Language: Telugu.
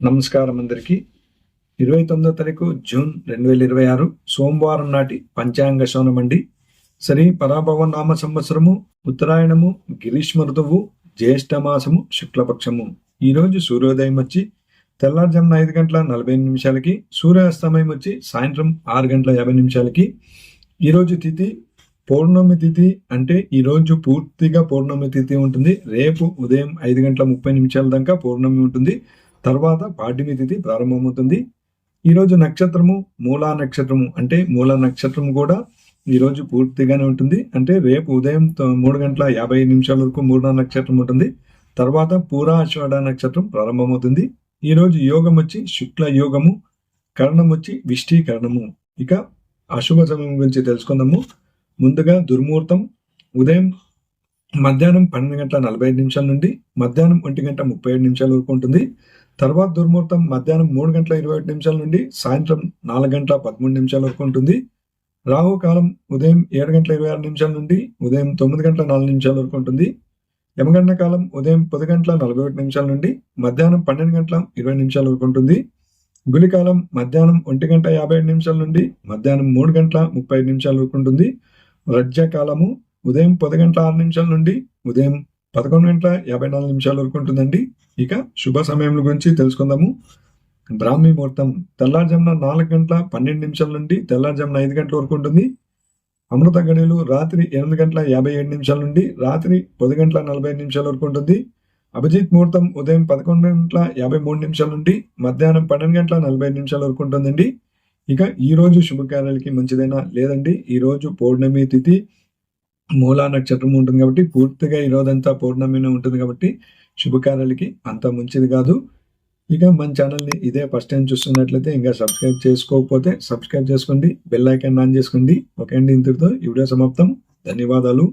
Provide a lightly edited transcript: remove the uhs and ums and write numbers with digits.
నమస్కారం అందరికీ. 29వ తారీఖు జూన్ 2026 సోమవారం నాటి పంచాంగ శోనమండి. శ్రీ పరాభవ నామ సంవత్సరము, ఉత్తరాయణము, గ్రీష్మ ఋతువు, జ్యేష్ఠ మాసము, శుక్లపక్షము. ఈరోజు సూర్యోదయం వచ్చి తెల్లారుజామున 5 గంటల 45 నిమిషాలకి, సూర్యాస్తమయం వచ్చి సాయంత్రం 6 గంటల 50 నిమిషాలకి. ఈరోజు తిథి పౌర్ణమి తిథి, అంటే ఈరోజు పూర్తిగా పౌర్ణమి తిథి ఉంటుంది. రేపు ఉదయం 5 గంటల 30 నిమిషాల దాకా పౌర్ణమి ఉంటుంది. తర్వాత పాడ్యమి తిథి ప్రారంభమవుతుంది. ఈరోజు నక్షత్రము మూలా నక్షత్రము, అంటే మూల నక్షత్రము కూడా ఈరోజు పూర్తిగానే ఉంటుంది. అంటే రేపు ఉదయం 3 గంటల 50 నిమిషాల వరకు మూలా నక్షత్రం ఉంటుంది. తర్వాత పూరాషాఢ నక్షత్రం ప్రారంభమవుతుంది. ఈరోజు యోగం వచ్చి శుక్ల యోగము, కరణం వచ్చి విష్టీకరణము. ఇక అశుభ సమయం గురించి తెలుసుకుందాము. ముందుగా దుర్ముహూర్తం ఉదయం మధ్యాహ్నం 12 గంటల 45 నిమిషాల నుండి మధ్యాహ్నం 1 గంట 37 నిమిషాల వరకు ఉంటుంది. తర్వాత దుర్ముహూర్తం మధ్యాహ్నం 3 గంటల 21 నిమిషాల నుండి సాయంత్రం 4 గంటల 13 నిమిషాల వరకు ఉంటుంది. రాహు కాలం ఉదయం 7 గంటల 26 నిమిషాల నుండి ఉదయం 9 గంటల 4 నిమిషాల వరకు ఉంటుంది. యమగండ కాలం ఉదయం 10 గంటల 41 నిమిషాల నుండి మధ్యాహ్నం 12 గంటల 20 నిమిషాల వరకు ఉంటుంది. గులి కాలం మధ్యాహ్నం 1 గంట 57 నిమిషాల నుండి మధ్యాహ్నం 3 గంటల 35 నిమిషాల వరకు ఉంటుంది. రజ్జ కాలము ఉదయం 10 గంటల 6 నిమిషాల నుండి ఉదయం 11 గంటల 54 నిమిషాల వరకు ఉంటుందండి. ఇక శుభ సమయముల గురించి తెలుసుకుందాము. బ్రాహ్మీ ముహూర్తం తెల్లారుజామున 4 గంటల 12 నిమిషాల నుండి తెల్లారుజామున 5 గంటల వరకు ఉంటుంది. అమృత గడియలు రాత్రి 8 గంటల 57 నిమిషాల నుండి రాత్రి 10 గంటల 45 నిమిషాల వరకు ఉంటుంది. అభిజిత్ ముహూర్తం ఉదయం 11 గంటల 53 నిమిషాల నుండి మధ్యాహ్నం 12 గంటల 45 నిమిషాల వరకు ఉంటుందండి. ఇక ఈ రోజు శుభకార్యాలకి మంచిదైనా లేదండి. ఈ రోజు పౌర్ణమి తిథి, మూలా నక్షత్రం ఉంటుంది కాబట్టి పూర్తిగా ఈ రోజంతా పౌర్ణమినే ఉంటుంది కాబట్టి శుభకార్యాలకి అంత మంచిది కాదు. ఇక మన ఛానల్ని ఇదే ఫస్ట్ టైం చూస్తున్నట్లయితే ఇంకా సబ్స్క్రైబ్ చేసుకోకపోతే సబ్స్క్రైబ్ చేసుకోండి, బెల్ ఐకాన్ ఆన్ చేసుకోండి. ఓకే అండి, ఇంతటితో ఈ వీడియో సమాప్తం. ధన్యవాదాలు.